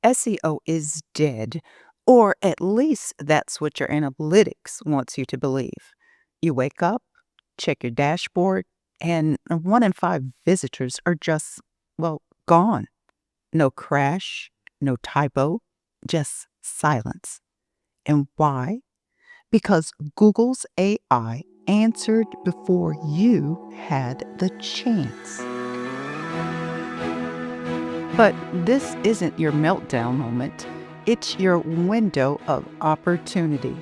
SEO is dead, or at least that's what your analytics wants you to believe. You wake up, check your dashboard, and one in five visitors are just, well, gone. No crash, no typo, just silence. And why? Because Google's AI answered before you had the chance. But this isn't your meltdown moment. It's your window of opportunity.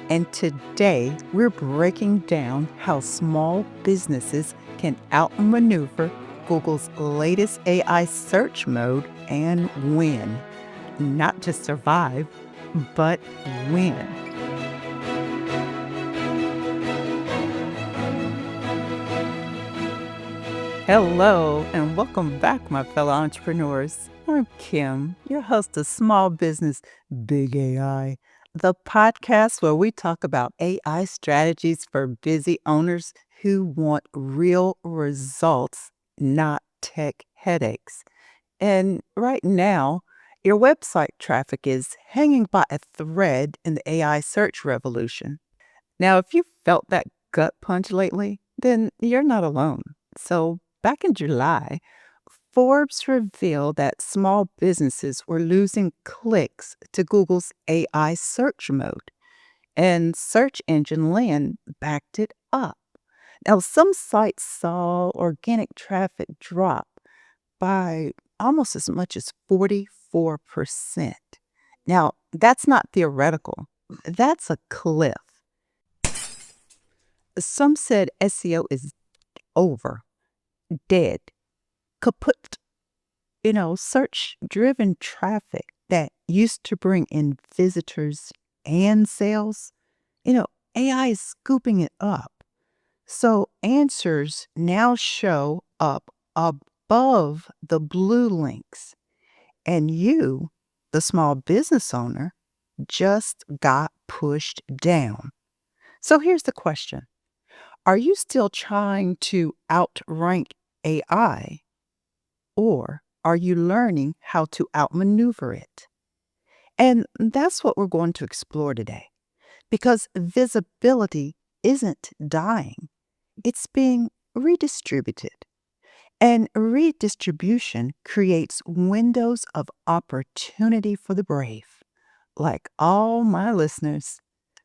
And today, we're breaking down how small businesses can outmaneuver Google's latest AI search mode and win. Not just survive, but win. Hello, and welcome back, my fellow entrepreneurs. I'm Kim, your host of Small Business Big AI, the podcast where we talk about AI strategies for busy owners who want real results, not tech headaches. And right now, your website traffic is hanging by a thread in the AI search revolution. Now, if you felt that gut punch lately, then you're not alone. So, back in July, Forbes revealed that small businesses were losing clicks to Google's AI search mode, and search engine land backed it up. Now, some sites saw organic traffic drop by almost as much as 44%. Now, that's not theoretical, that's a cliff. Some said SEO is over, dead, kaput. Search driven traffic that used to bring in visitors and sales, AI is scooping it up. So answers now show up above the blue links. And you, the small business owner, just got pushed down. So here's the question. Are you still trying to outrank AI, or are you learning how to outmaneuver it? And that's what we're going to explore today, because visibility isn't dying, it's being redistributed. And redistribution creates windows of opportunity for the brave, like all my listeners,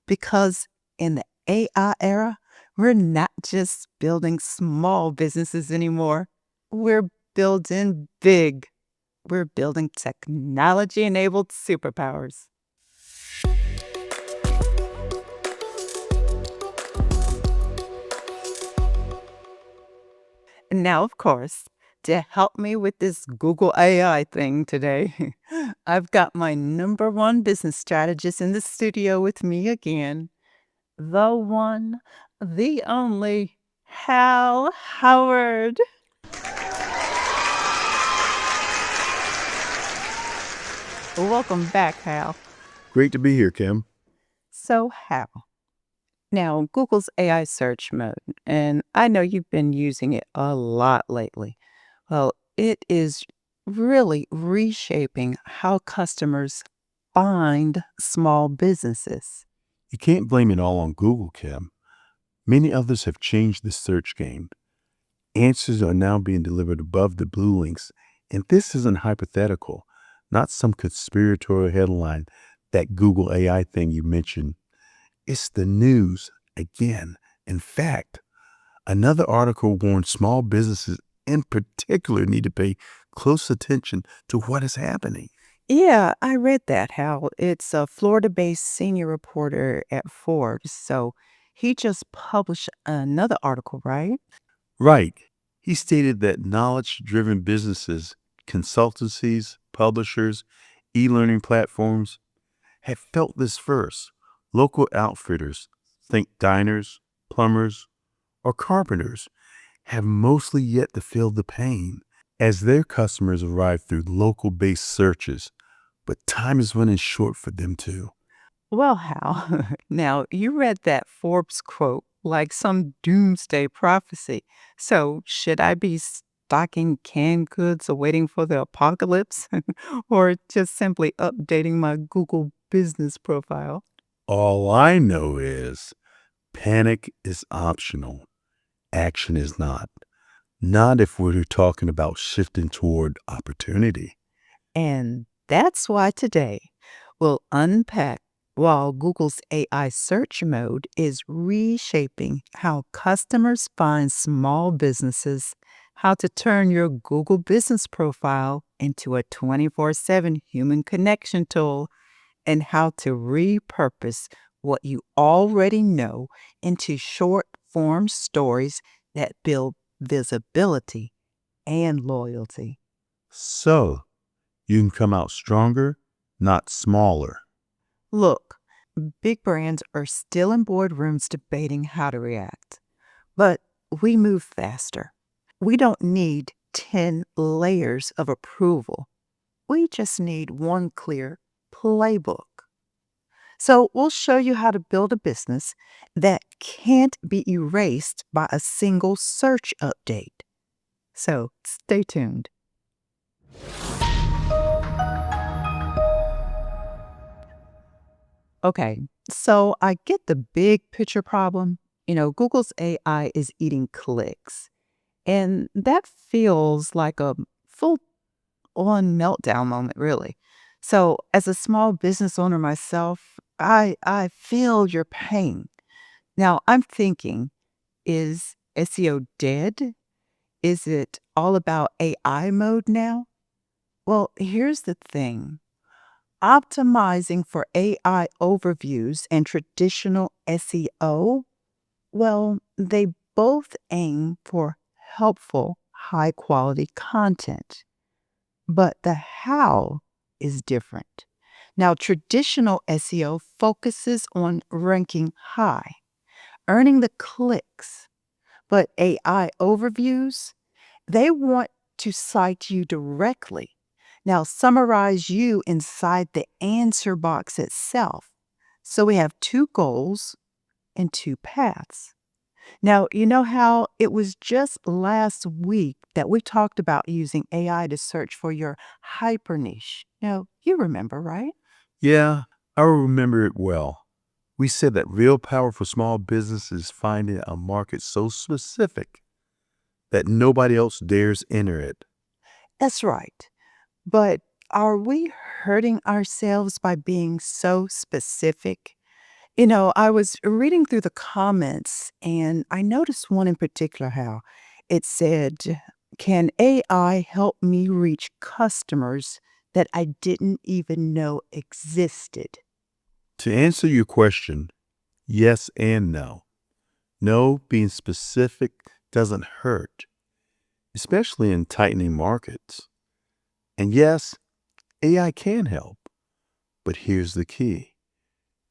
because in the AI era, we're not just building small businesses anymore. We're building big. We're building technology-enabled superpowers. Now, of course, to help me with this Google AI thing today, I've got my number one business strategist in the studio with me again, the one, the only, Hal Howard. Welcome back, Hal. Great to be here, Kim. So, Hal, now Google's AI search mode, and I know you've been using it a lot lately. Well, it is really reshaping how customers find small businesses. You can't blame it all on Google, Kim. Many others have changed the search game. Answers are now being delivered above the blue links, and this isn't hypothetical, not some conspiratorial headline, that Google AI thing you mentioned. It's the news again. In fact, another article warned small businesses in particular need to pay close attention to what is happening. Yeah, I read that, Hal. It's a Florida-based senior reporter at Forbes, so he just published another article, right? Right. He stated that knowledge-driven businesses, consultancies, publishers, e-learning platforms have felt this first. Local outfitters, think diners, plumbers, or carpenters, have mostly yet to feel the pain as their customers arrive through local-based searches, but time is running short for them too. Well, Hal, now you read that Forbes quote like some doomsday prophecy. So should I be stocking canned goods or waiting for the apocalypse, or just simply updating my Google business profile? All I know is panic is optional. Action is not. Not if we're talking about shifting toward opportunity. And that's why today we'll unpack while Google's AI search mode is reshaping how customers find small businesses, how to turn your Google business profile into a 24/7 human connection tool, and how to repurpose what you already know into short form stories that build visibility and loyalty. So you can come out stronger, not smaller. Look, big brands are still in boardrooms debating how to react, but we move faster. We don't need 10 layers of approval. We just need one clear playbook. So, we'll show you how to build a business that can't be erased by a single search update. So, stay tuned. Okay, so I get the big picture problem. Google's AI is eating clicks, and that feels like a full on meltdown moment, really. So, as a small business owner myself, I feel your pain. Now, I'm thinking, is SEO dead? Is it all about AI mode now? Well, here's the thing. Optimizing for AI overviews and traditional SEO, well, they both aim for helpful, high quality content. But the how is different. Now, traditional SEO focuses on ranking high, earning the clicks, but AI overviews, they want to cite you directly. Now, summarize you inside the answer box itself. So we have two goals and two paths. Now, you know how it was just last week that we talked about using AI to search for your hyper niche? You remember, right? Yeah, I remember it well. We said that real power for small businesses is finding a market so specific that nobody else dares enter it. That's right. But are we hurting ourselves by being so specific? I was reading through the comments and I noticed one in particular how it said, "Can AI help me reach customers that I didn't even know existed?" To answer your question, yes and no. No, being specific doesn't hurt, especially in tightening markets. And yes, AI can help, but here's the key: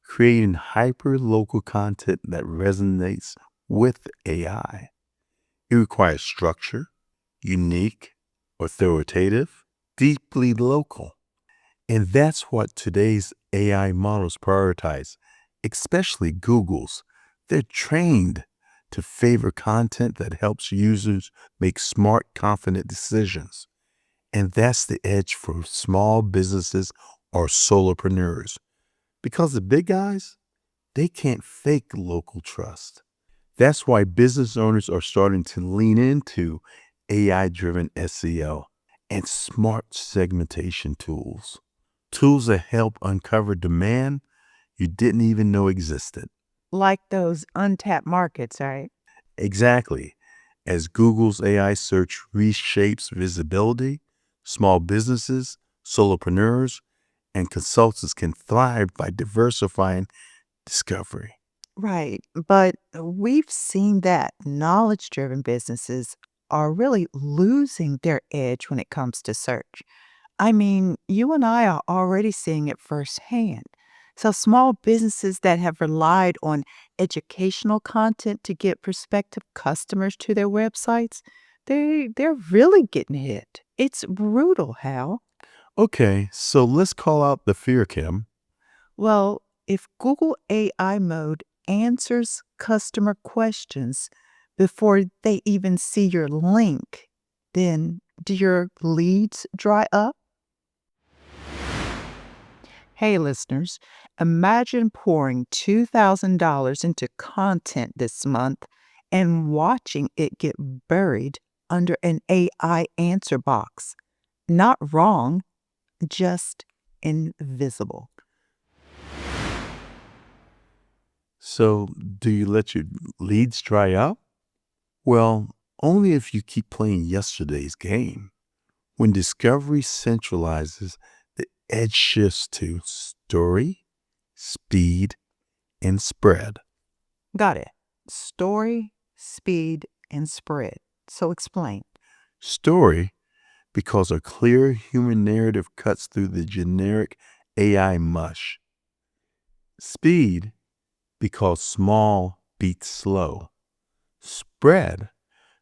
creating hyper local content that resonates with AI. It requires structure, unique, authoritative, deeply local. And that's what today's AI models prioritize, especially Google's. They're trained to favor content that helps users make smart, confident decisions. And that's the edge for small businesses or solopreneurs. Because the big guys, they can't fake local trust. That's why business owners are starting to lean into AI-driven SEO and smart segmentation tools. Tools that help uncover demand you didn't even know existed. Like those untapped markets, right? Exactly. As Google's AI search reshapes visibility, small businesses, solopreneurs, and consultants can thrive by diversifying discovery. Right. But we've seen that knowledge driven businesses are really losing their edge when it comes to search. I mean, you and I are already seeing it firsthand. So, small businesses that have relied on educational content to get prospective customers to their websites, they're really getting hit. It's brutal, Hal. Okay, so let's call out the fear, Kim. Well, if Google AI mode answers customer questions before they even see your link, then do your leads dry up? Hey, listeners, imagine pouring $2,000 into content this month and watching it get buried under an AI answer box. Not wrong, just invisible. So, do you let your leads dry up? Well, only if you keep playing yesterday's game. When discovery centralizes, the edge shifts to story, speed, and spread. Got it. Story, speed, and spread. So explain. Story, because a clear human narrative cuts through the generic AI mush. Speed, because small beats slow. Spread,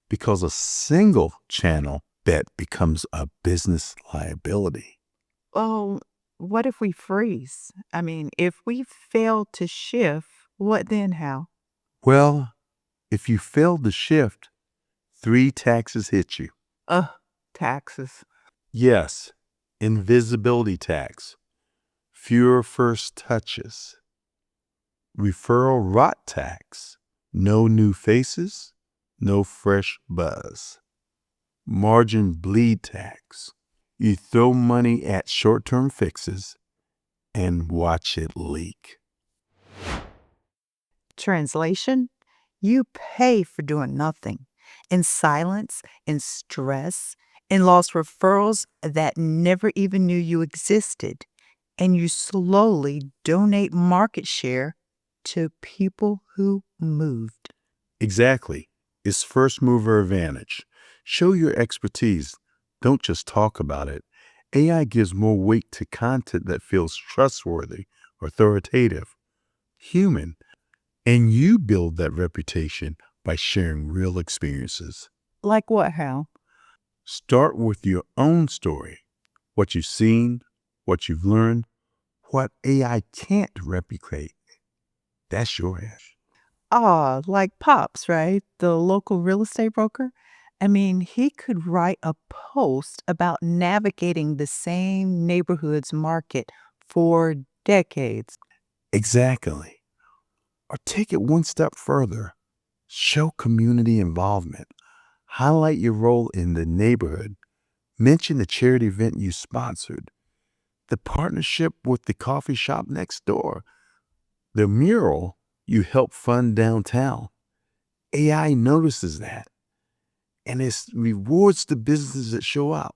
because a single channel bet becomes a business liability. Oh, what if we freeze? I mean, if we fail to shift, what then, Hal? Well, if you fail to shift, 3 taxes hit you. Ugh, taxes. Yes, invisibility tax, fewer first touches, referral rot tax, no new faces, no fresh buzz, margin bleed tax. You throw money at short-term fixes and watch it leak. Translation: you pay for doing nothing, in silence, in stress, in lost referrals that never even knew you existed, and you slowly donate market share to people who moved. Exactly. It's first mover advantage. Show your expertise. Don't just talk about it. AI gives more weight to content that feels trustworthy, authoritative, human, and you build that reputation by sharing real experiences. Like what, Hal? Start with your own story, what you've seen, what you've learned, what AI can't replicate. That's your edge. Ah, like Pops, right? The local real estate broker. I mean, he could write a post about navigating the same neighborhood's market for decades. Exactly. Or take it one step further. Show community involvement. Highlight your role in the neighborhood. Mention the charity event you sponsored, the partnership with the coffee shop next door, the mural you helped fund downtown. AI notices that, and it rewards the businesses that show up,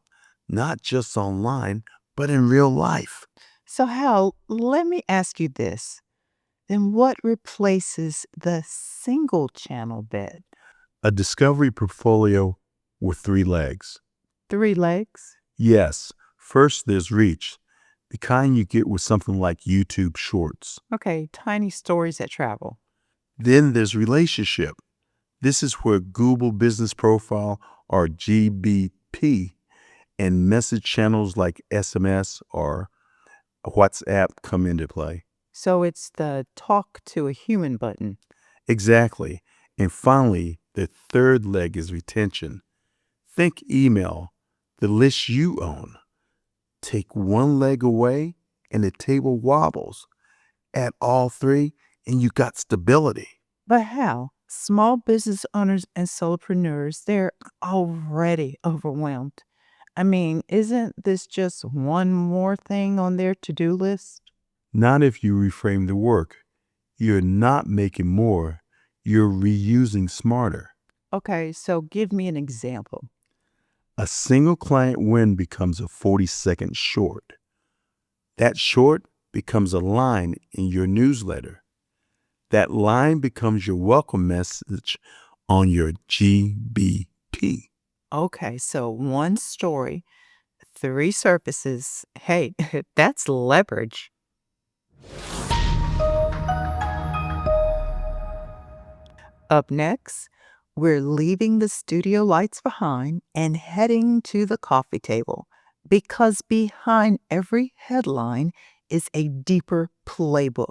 not just online, but in real life. So, Hal, let me ask you this. Then what replaces the single channel bed? A discovery portfolio with 3 legs. 3 legs? Yes, first there's reach, the kind you get with something like YouTube Shorts. Okay, tiny stories that travel. Then there's relationship. This is where Google Business Profile or GBP and message channels like SMS or WhatsApp come into play. So it's the talk to a human button. Exactly. And finally, the third leg is retention. Think email, the list you own. Take one leg away and the table wobbles. Add all 3 and you got stability. But how? Small business owners and solopreneurs, they're already overwhelmed. I mean, isn't this just one more thing on their to-do list? Not if you reframe the work. You're not making more, you're reusing smarter. Okay, so give me an example. A single client win becomes a 40-second short. That short becomes a line in your newsletter. That line becomes your welcome message on your GBP. Okay, so one story, 3 surfaces. Hey, that's leverage. Up next, we're leaving the studio lights behind and heading to the coffee table because behind every headline is a deeper playbook.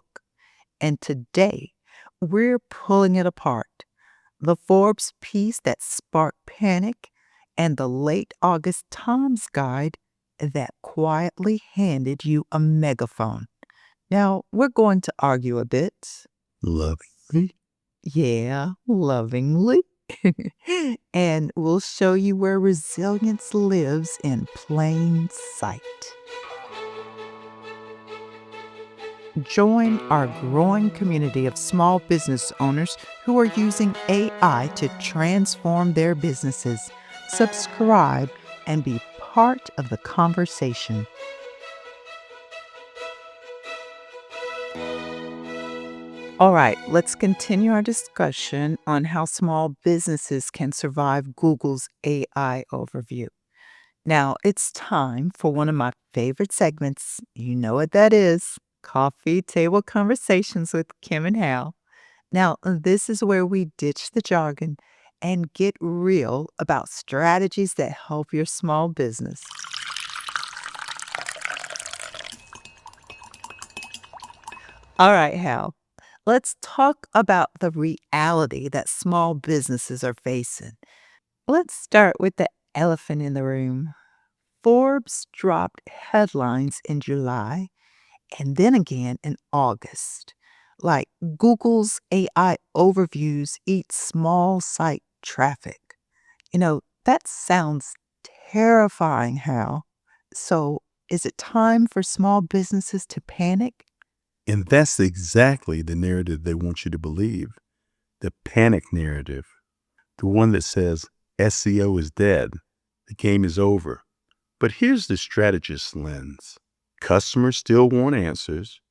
And today, we're pulling it apart. The Forbes piece that sparked panic and the late August Tom's Guide that quietly handed you a megaphone. Now, we're going to argue a bit. Lovely. Yeah, lovingly. And we'll show you where resilience lives in plain sight. Join our growing community of small business owners who are using AI to transform their businesses. Subscribe and be part of the conversation. All right, let's continue our discussion on how small businesses can survive Google's AI overview. Now, it's time for one of my favorite segments. You know what that is. Coffee Table Conversations with Kim and Hal. Now, this is where we ditch the jargon and get real about strategies that help your small business. All right, Hal, let's talk about the reality that small businesses are facing. Let's start with the elephant in the room. Forbes dropped headlines in July and then again in August. Like Google's AI overviews eat small site traffic. That sounds terrifying, Hal. So, is it time for small businesses to panic? And that's exactly the narrative they want you to believe. The panic narrative. The one that says SEO is dead. The game is over. But here's the strategist's lens. Customers still want answers.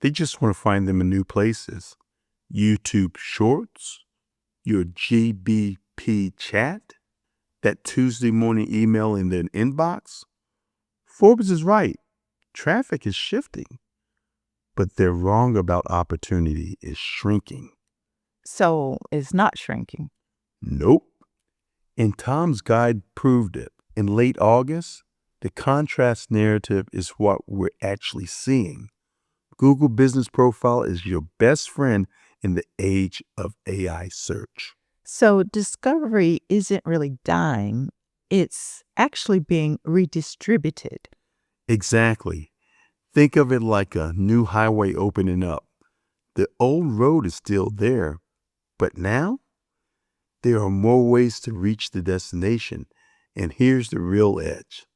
They just want to find them in new places. YouTube Shorts, your GBP chat, that Tuesday morning email in their inbox. Forbes is right. Traffic is shifting. But they're wrong about opportunity is shrinking. So, it's not shrinking. Nope. And Tom's Guide proved it. In late August, the contrast narrative is what we're actually seeing. Google Business Profile is your best friend in the age of AI search. So, discovery isn't really dying, it's actually being redistributed. Exactly. Think of it like a new highway opening up. The old road is still there, but now there are more ways to reach the destination. And here's the real edge.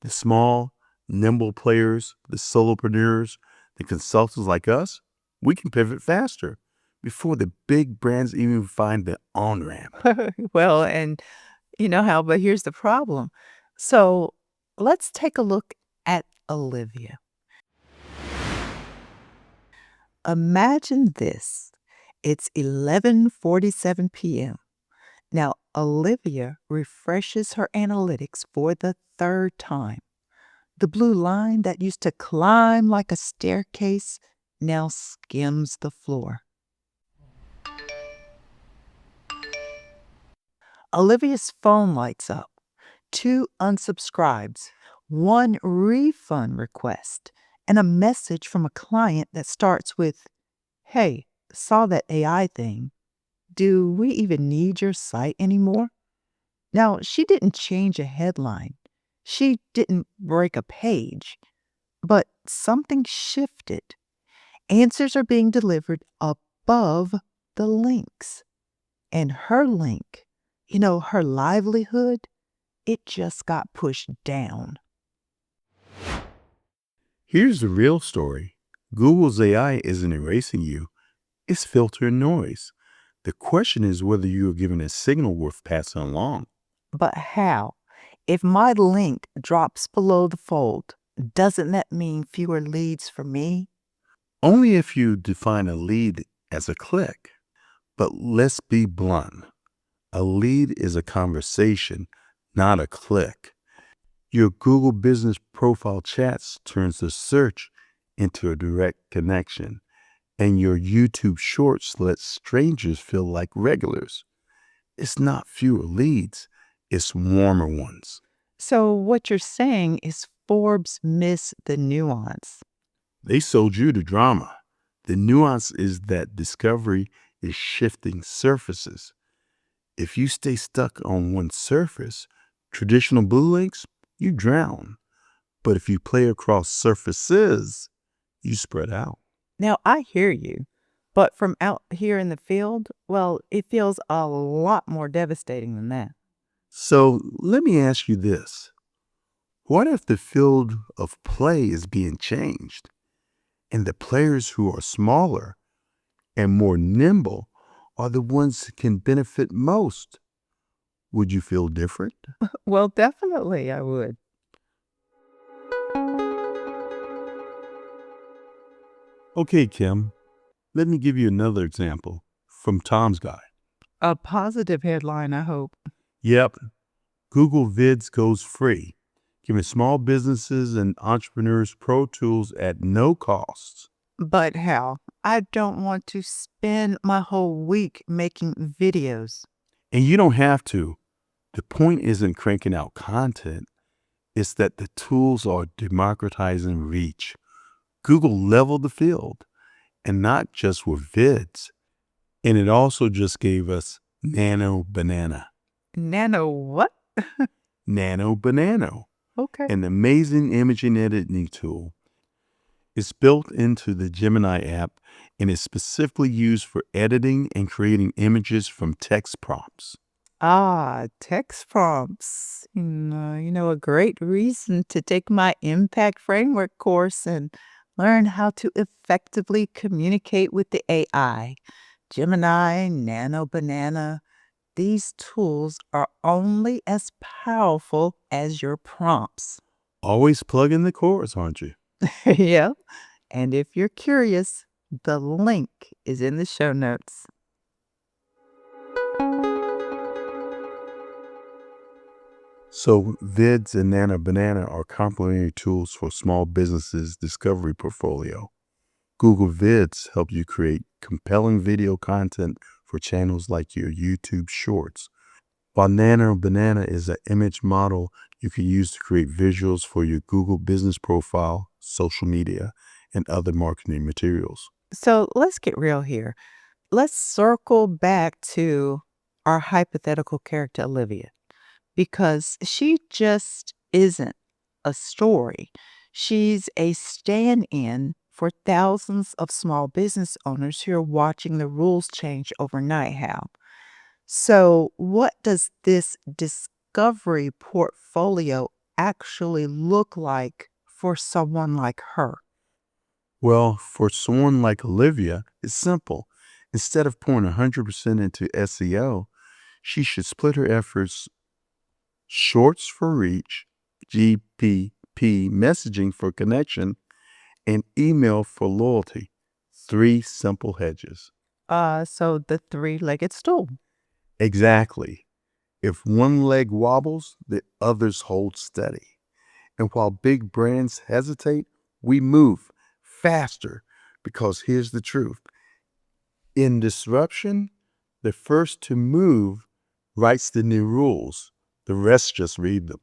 The small, nimble players, the solopreneurs, the consultants like us, we can pivot faster before the big brands even find the on-ramp. Well, and how, but here's the problem. So, let's take a look at Olivia. Imagine this. It's 11:47 p.m. Now, Olivia refreshes her analytics for the third time. The blue line that used to climb like a staircase now skims the floor. Olivia's phone lights up. 2 unsubscribes, 1 refund request, and a message from a client that starts with, "Hey, saw that AI thing. Do we even need your site anymore?" Now, she didn't change a headline. She didn't break a page. But something shifted. Answers are being delivered above the links. And her link, her livelihood, it just got pushed down. Here's the real story. Google's AI isn't erasing you. It's filtering noise. The question is whether you are given a signal worth passing along. But how? If my link drops below the fold, doesn't that mean fewer leads for me? Only if you define a lead as a click. But let's be blunt. A lead is a conversation, not a click. Your Google Business Profile chats turns the search into a direct connection, and your YouTube Shorts lets strangers feel like regulars. It's not fewer leads, it's warmer ones. So what you're saying is Forbes missed the nuance. They sold you the drama. The nuance is that discovery is shifting surfaces. If you stay stuck on one surface, Traditional blue links, you drown. But if you play across surfaces, you spread out. Now, I hear you, but from out here in the field, well, it feels a lot more devastating than that. So let me ask you this. What if the field of play is being changed and the players who are smaller and more nimble are the ones who can benefit most? Would you feel different? Well, definitely I would. Okay, Kim, let me give you another example from Tom's Guide. A positive headline, I hope. Yep, Google Vids goes free, giving small businesses and entrepreneurs pro tools at no cost. But how? I don't want to spend my whole week making videos. And you don't have to. The point isn't cranking out content, it's that the tools are democratizing reach. Google leveled the field, and not just with vids. And it also just gave us Nano Banana. Nano what? Nano Banana, Okay. an amazing imaging editing tool. It's built into the Gemini app and is specifically used for editing and creating images from text prompts. Ah, text prompts. A great reason to take my Impact Framework course and learn how to effectively communicate with the AI. Gemini, Nano Banana, these tools are only as powerful as your prompts. Always plug in the course, aren't you? Yeah. And if you're curious, the link is in the show notes. So Vids and Nano Banana are complementary tools for small businesses' discovery portfolio. Google Vids help you create compelling video content for channels like your YouTube Shorts, while Nano Banana is an image model you can use to create visuals for your Google business profile, social media, and other marketing materials. So let's get real here. Let's circle back to our hypothetical character, Olivia, because she just isn't a story. She's a stand in for thousands of small business owners who are watching the rules change overnight, Hal. So, what does this discovery portfolio actually look like for someone like her? Well, for someone like Olivia, it's simple. Instead of pouring 100% into SEO, she should split her efforts: shorts for reach, GPP messaging for connection, and email for loyalty. 3 simple hedges. So the three-legged stool. Exactly. If one leg wobbles, the others hold steady. And while big brands hesitate, we move faster because here's the truth. In disruption, the first to move writes the new rules. The rest just read them.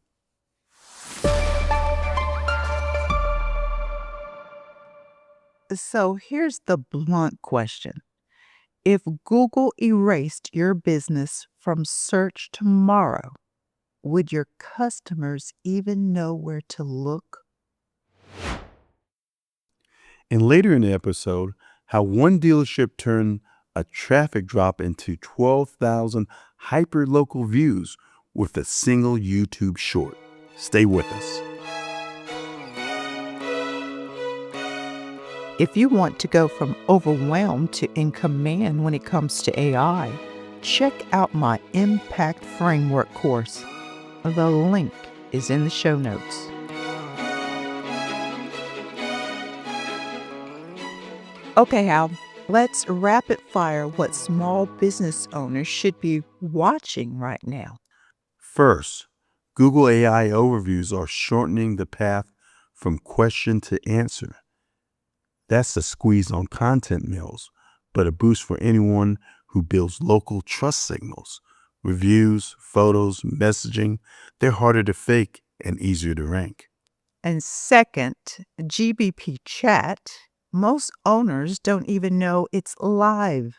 So here's the blunt question. If Google erased your business from search tomorrow, would your customers even know where to look? And later in the episode, how one dealership turned a traffic drop into 12,000 hyper-local views with a single YouTube short. Stay with us. If you want to go from overwhelmed to in command when it comes to AI, check out my Impact Framework course. The link is in the show notes. Okay, Hal, let's rapid fire what small business owners should be watching right now. First, Google AI overviews are shortening the path from question to answer. That's a squeeze on content mills, but a boost for anyone who builds local trust signals. Reviews, photos, messaging, they're harder to fake and easier to rank. And second, GBP chat. Most owners don't even know it's live.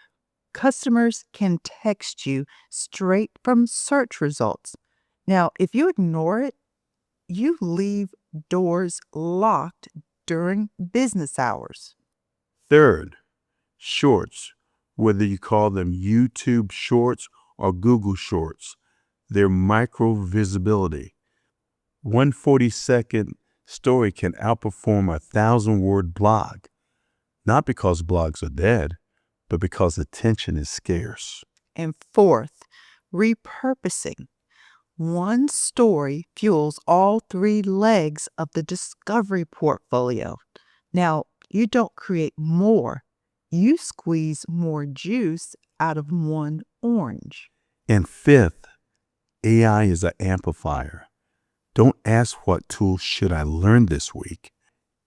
Customers can text you straight from search results. Now, if you ignore it, you leave doors locked during business hours. Third, shorts, whether you call them YouTube shorts or Google shorts, they're micro visibility. 140-second story can outperform a 1,000-word blog, not because blogs are dead, but because attention is scarce. And fourth, repurposing. One story fuels all three legs of the discovery portfolio. Now, you don't create more, you squeeze more juice out of one orange. And fifth, AI is an amplifier. Don't ask what tools should I learn this week.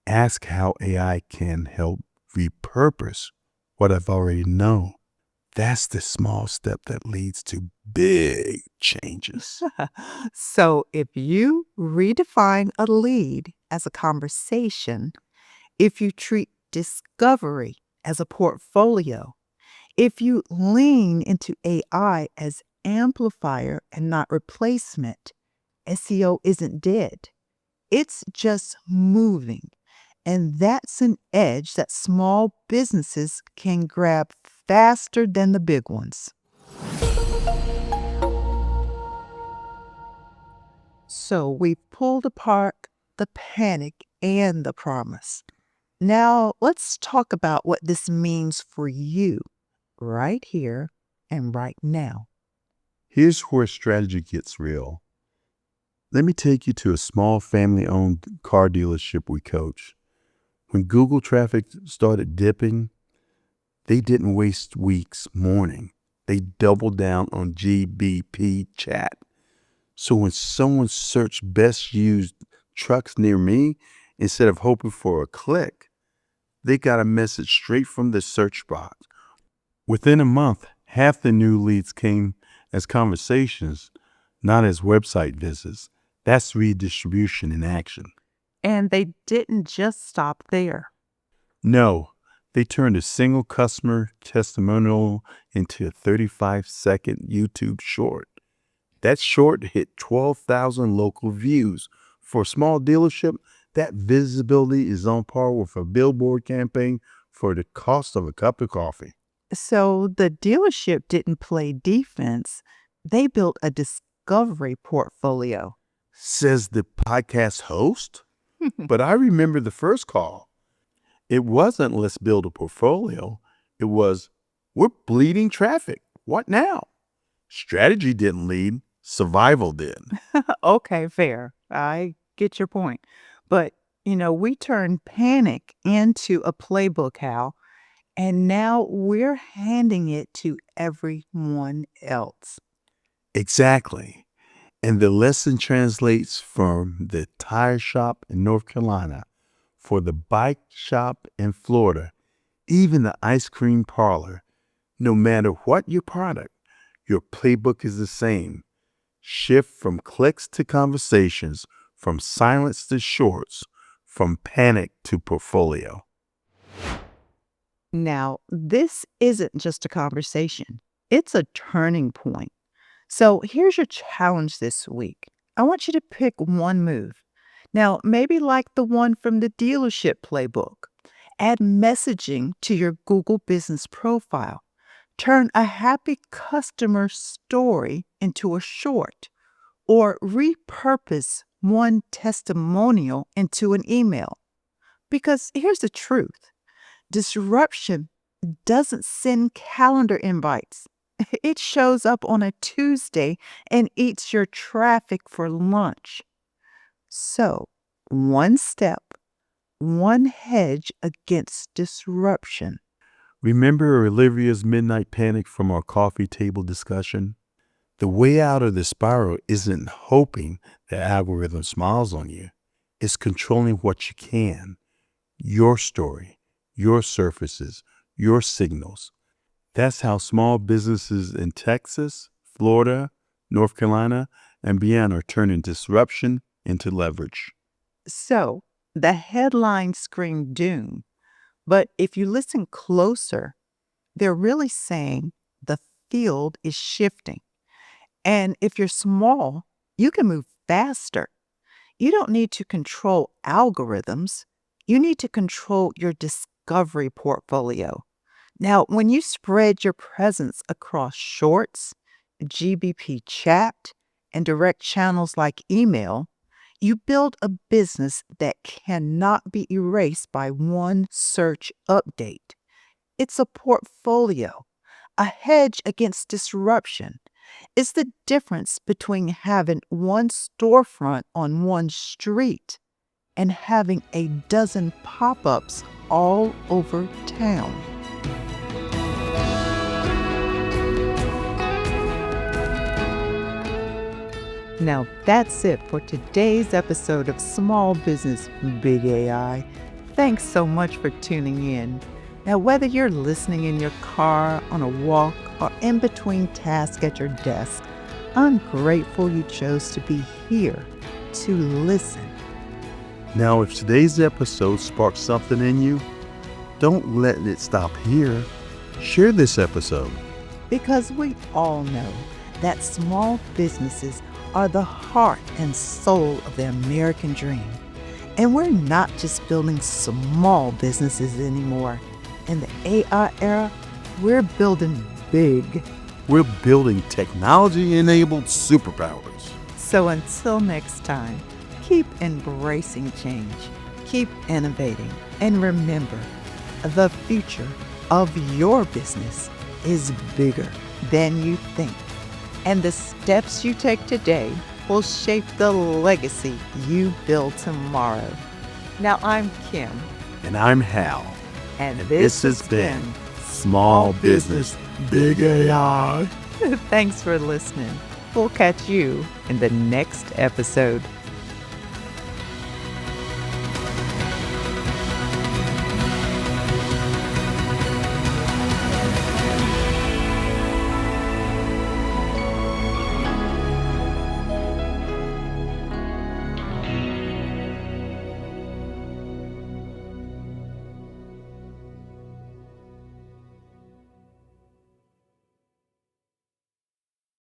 Ask how AI can help repurpose what I've already known. That's the small step that leads to big changes. So if you redefine a lead as a conversation, if you treat discovery as a portfolio, if you lean into AI as amplifier and not replacement, SEO isn't dead. It's just moving. And that's an edge that small businesses can grab faster than the big ones. So we've pulled apart the panic and the promise. Now let's talk about what this means for you right here and right now. Here's where strategy gets real. Let me take you to a small family-owned car dealership we coach. When Google traffic started dipping, they didn't waste weeks mourning. They doubled down on GBP chat. So when someone searched best used trucks near me, instead of hoping for a click, they got a message straight from the search box. Within a month, half the new leads came as conversations, not as website visits. That's redistribution in action. And they didn't just stop there. No, they turned a single customer testimonial into a 35-second YouTube short. That short hit 12,000 local views. For a small dealership, that visibility is on par with a billboard campaign for the cost of a cup of coffee. So the dealership didn't play defense. They built a discovery portfolio. Says the podcast host? But I remember the first call. It wasn't let's build a portfolio. It was we're bleeding traffic. What now? Strategy didn't lead. Survival did. Okay, fair. I get your point. But, we turned panic into a playbook, Hal, and now we're handing it to everyone else. Exactly. And the lesson translates from the tire shop in North Carolina, for the bike shop in Florida, even the ice cream parlor. No matter what your product, your playbook is the same. Shift from clicks to conversations, from silence to shorts, from panic to portfolio. Now, this isn't just a conversation. It's a turning point. So here's your challenge this week. I want you to pick one move. Now, maybe like the one from the dealership playbook. Add messaging to your Google business profile. Turn a happy customer story into a short, or repurpose one testimonial into an email. Because here's the truth. Disruption doesn't send calendar invites. It shows up on a Tuesday and eats your traffic for lunch. So, one step, one hedge against disruption. Remember Olivia's midnight panic from our coffee table discussion? The way out of the spiral isn't hoping the algorithm smiles on you. It's controlling what you can. Your story, your surfaces, your signals. That's how small businesses in Texas, Florida, North Carolina, and beyond are turning disruption into leverage. So, the headlines scream doom. But if you listen closer, they're really saying the field is shifting. And if you're small, You can move faster. You don't need to control algorithms. You need to control your discovery portfolio. Now, when you spread your presence across shorts, GBP chat, and direct channels like email, you build a business that cannot be erased by one search update. It's a portfolio, a hedge against disruption. It's the difference between having one storefront on one street and having a dozen pop-ups all over town. Now that's it for today's episode of Small Business Big AI. Thanks so much for tuning in. Now, whether you're listening in your car, on a walk, or in between tasks at your desk, I'm grateful you chose to be here to listen. Now, if today's episode sparked something in you, don't let it stop here. Share this episode. Because we all know that small businesses are the heart and soul of the American dream. And we're not just building small businesses anymore. In the AI era, we're building big. We're building technology-enabled superpowers. So until next time, keep embracing change, keep innovating, and remember, the future of your business is bigger than you think. And the steps you take today will shape the legacy you build tomorrow. Now, I'm Kim. And I'm Hal. And this has been Small Business Big AI. Thanks for listening. We'll catch you in the next episode.